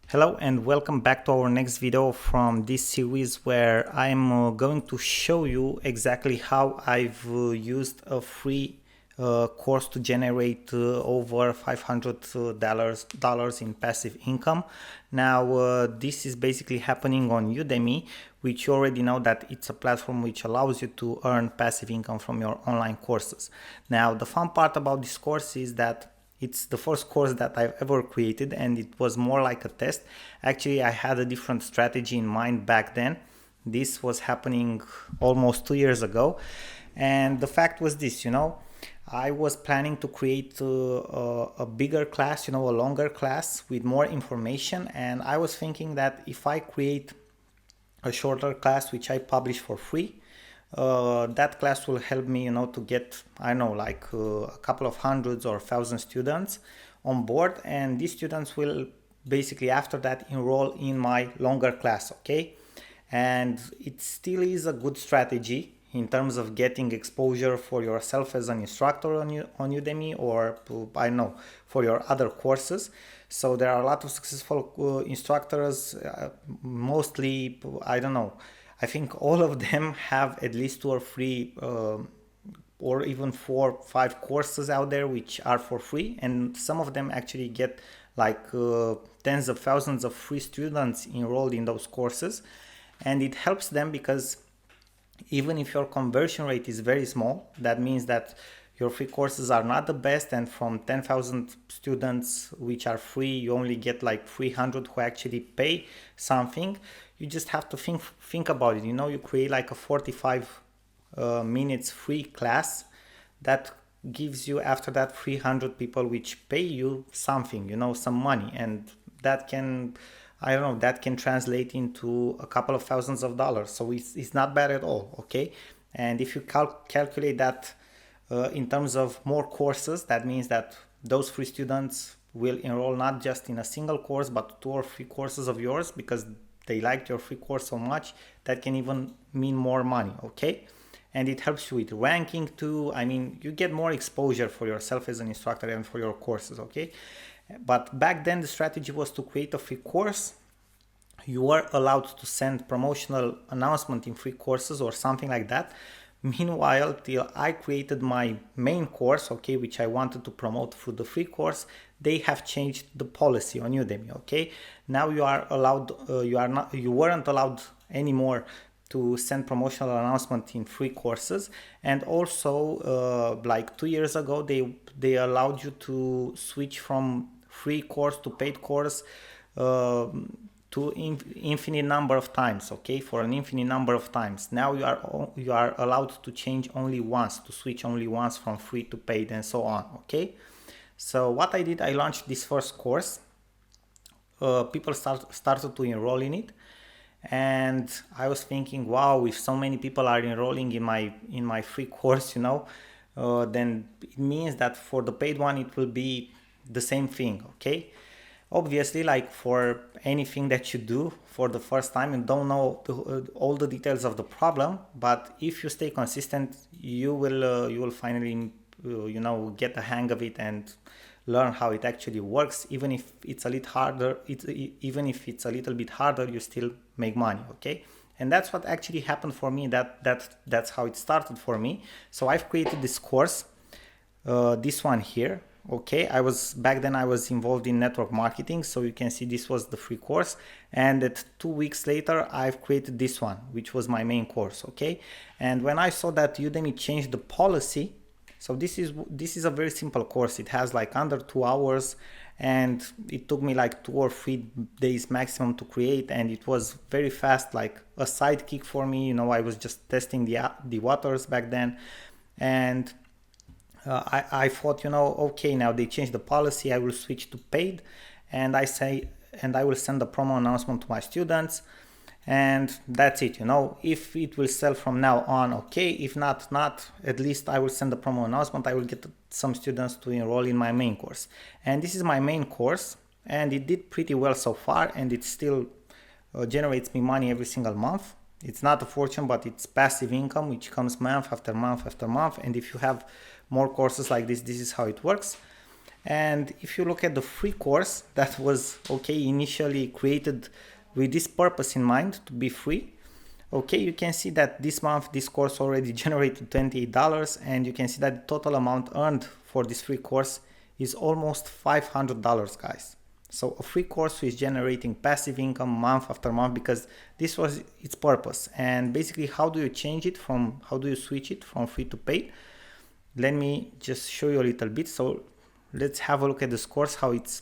Hello and welcome back to our next video from this series where I'm going to show you exactly how I've used a free course to generate over $500 in passive income. Now this is basically happening on Udemy, which you already know that it's a platform which allows you to earn passive income from your online courses. Now the fun part about this course is that it's the first course that I've ever created, and it was more like a test. Actually, I had a different strategy in mind back then. This was happening almost 2 years ago. And the fact was this, I was planning to create a bigger class, a longer class with more information. And I was thinking that if I create a shorter class, which I publish for free, that class will help me, to get, I don't know, like a couple of hundreds or thousand students on board. And these students will basically after that enroll in my longer class, okay? And it still is a good strategy in terms of getting exposure for yourself as an instructor on Udemy, or I don't know, for your other courses. So there are a lot of successful instructors, mostly, I don't know, I think all of them have at least 2 or 3 or even 4 or 5 courses out there which are for free, and some of them actually get like tens of thousands of free students enrolled in those courses. And it helps them because even if your conversion rate is very small, that means that your free courses are not the best, and from 10,000 students which are free, you only get like 300 who actually pay something. You just have to think about it. You create like a 45 minutes free class that gives you after that 300 people which pay you something, some money, and that can, I don't know, that can translate into a couple of thousands of dollars. So it's not bad at all, okay? And if you calculate that in terms of more courses, that means that those free students will enroll not just in a single course, but 2 or 3 courses of yours because they liked your free course so much. That can even mean more money, okay? And it helps you with ranking too. I mean, you get more exposure for yourself as an instructor and for your courses, okay? But back then the strategy was to create a free course. You were allowed to send promotional announcement in free courses or something like that. Meanwhile, till I created my main course, okay, which I wanted to promote through the free course, they have changed the policy on Udemy, okay? Now you are allowed, you weren't allowed anymore to send promotional announcement in free courses. And also, like 2 years ago, they allowed you to switch from free course to paid course to infinite number of times, okay, for an infinite number of times. Now you are allowed to change only once, to switch only once from free to paid and so on, okay? So what I did, I launched this first course. People started to enroll in it, and I was thinking, wow, if so many people are enrolling in my free course, then it means that for the paid one it will be the same thing, okay? Obviously, like for anything that you do for the first time, you don't know all the details of the problem, but if you stay consistent, you will finally get the hang of it and learn how it actually works. Even if it's a little harder, even if it's a little bit harder, you still make money, okay? And that's what actually happened for me. That's how it started for me. So I've created this course, this one here. Okay, back then I was involved in network marketing, so you can see this was the free course, and at 2 weeks later I've created this one, which was my main course, okay? And when I saw that Udemy changed the policy, so this is a very simple course. It has like under 2 hours, and it took me like 2 or 3 days maximum to create, and it was very fast, like a sidekick for me. I was just testing the waters back then, and I thought, okay, now they changed the policy, I will switch to paid, and I will send a promo announcement to my students, and that's it. If it will sell from now on, okay. If not, at least I will send a promo announcement. I will get some students to enroll in my main course, and this is my main course, and it did pretty well so far, and it still generates me money every single month. It's not a fortune, but it's passive income which comes month after month after month. And if you have more courses like this is how it works. And if you look at the free course that was initially created with this purpose in mind, to be free, you can see that this month this course already generated $28, and you can see that the total amount earned for this free course is almost $500, guys. So a free course is generating passive income month after month because this was its purpose. And basically, how do you switch it from free to paid? Let me just show you a little bit. So let's have a look at this course, how it's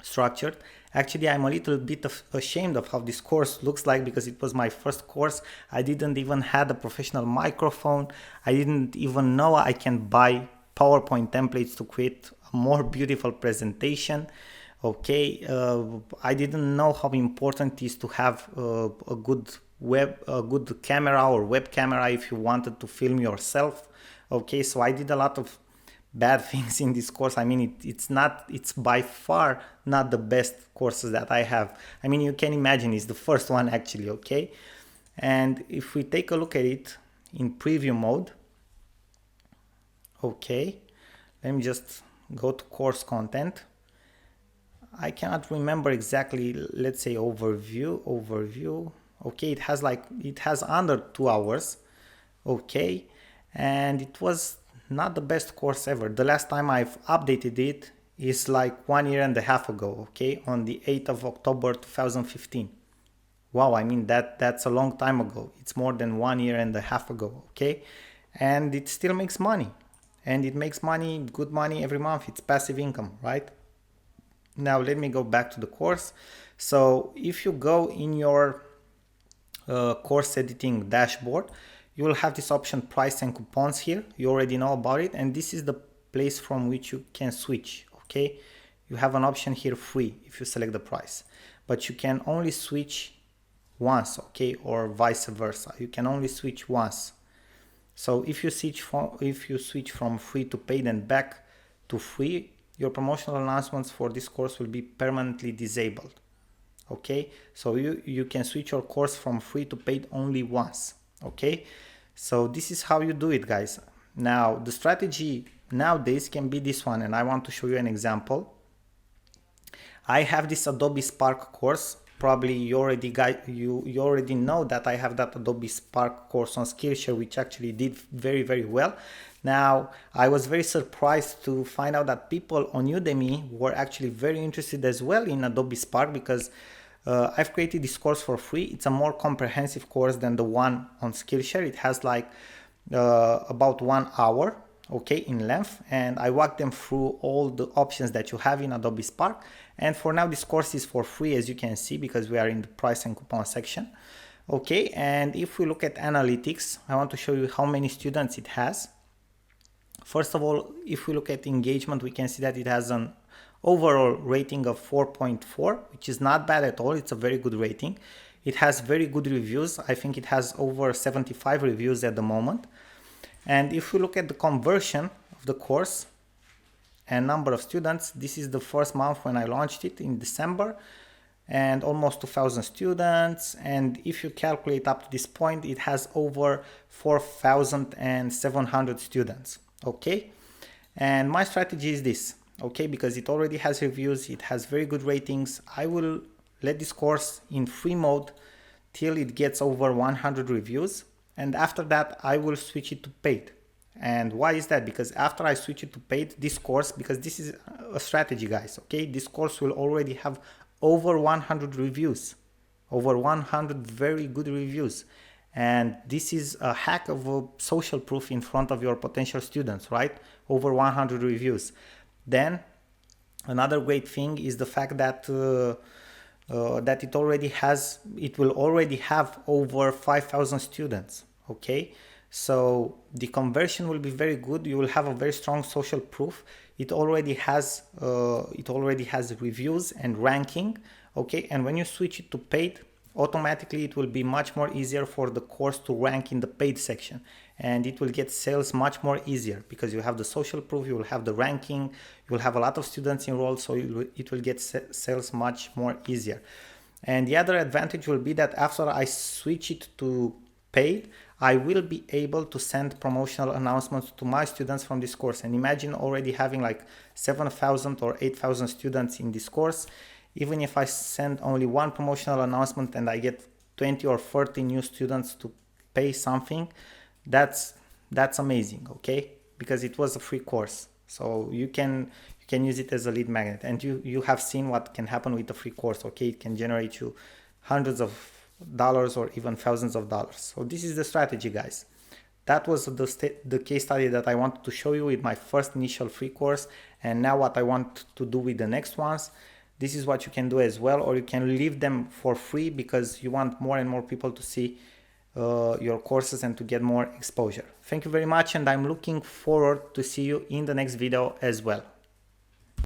structured. Actually, I'm a little bit ashamed of how this course looks like because it was my first course. I didn't even have a professional microphone. I didn't even know I can buy PowerPoint templates to create a more beautiful presentation. I didn't know how important it is to have a good camera or web camera if you wanted to film yourself. So I did a lot of bad things in this course. I mean, it's by far not the best courses that I have. I mean, you can imagine it's the first one actually, And if we take a look at it in preview mode, let me just go to course content. I cannot remember exactly, let's say overview. It has under 2 hours. And it was not the best course ever. The last time I've updated it is like 1.5 years ago, on the 8th of October 2015. Wow, I mean that's a long time ago. It's more than 1.5 years ago, And it still makes money. And it makes money, good money every month. It's passive income, right? Now let me go back to the course. So if you go in your course editing dashboard, you will have this option price and coupons here. You already know about it, and this is the place from which you can switch. You have an option here free if you select the price, but you can only switch once, or vice versa. You can only switch once. So if you switch from free to paid and back to free, your promotional announcements for this course will be permanently disabled. So you can switch your course from free to paid only once. So this is how you do it, guys. Now the strategy nowadays can be this one, and I want to show you an example. I have this Adobe Spark course. Probably you already know that I have that Adobe Spark course on Skillshare, which actually did very, very well. Now, I was very surprised to find out that people on Udemy were actually very interested as well in Adobe Spark because I've created this course for free. It's a more comprehensive course than the one on Skillshare. It has like about 1 hour, in length, and I walked them through all the options that you have in Adobe Spark. And for now, this course is for free, as you can see, because we are in the price and coupon section. And if we look at analytics, I want to show you how many students it has. First of all, if we look at engagement, we can see that it has an overall rating of 4.4, which is not bad at all. It's a very good rating. It has very good reviews. I think it has over 75 reviews at the moment. And if we look at the conversion of the course and number of students, this is the first month when I launched it in December, and almost 2,000 students. And if you calculate up to this point, it has over 4,700 students. And my strategy is this, because it already has reviews, it has very good ratings. I will let this course in free mode till it gets over 100 reviews, and after that I will switch it to paid. And why is that? Because after I switch it to paid, this course, because this is a strategy, guys, this course will already have over 100 reviews, over 100 very good reviews. And this is a hack of a social proof in front of your potential students, right? Over 100 reviews. Then another great thing is the fact that that it will already have over 5,000 students. So the conversion will be very good. You will have a very strong social proof. It already has reviews and ranking. And when you switch it to paid, automatically it will be much more easier for the course to rank in the paid section, and it will get sales much more easier because you have the social proof, you will have the ranking, you will have a lot of students enrolled, so it will get sales much more easier. And the other advantage will be that after I switch it to paid, I will be able to send promotional announcements to my students from this course. And imagine already having like 7,000 or 8,000 students in this course. Even if I send only one promotional announcement and I get 20 or 30 new students to pay something, that's amazing, okay? Because it was a free course. So you can use it as a lead magnet, and you have seen what can happen with a free course, okay? It can generate you hundreds of dollars or even thousands of dollars. So this is the strategy, guys. That was the case study that I wanted to show you with my first initial free course, and now what I want to do with the next ones. This is what you can do as well, or you can leave them for free because you want more and more people to see your courses and to get more exposure. Thank you very much, and I'm looking forward to see you in the next video as well.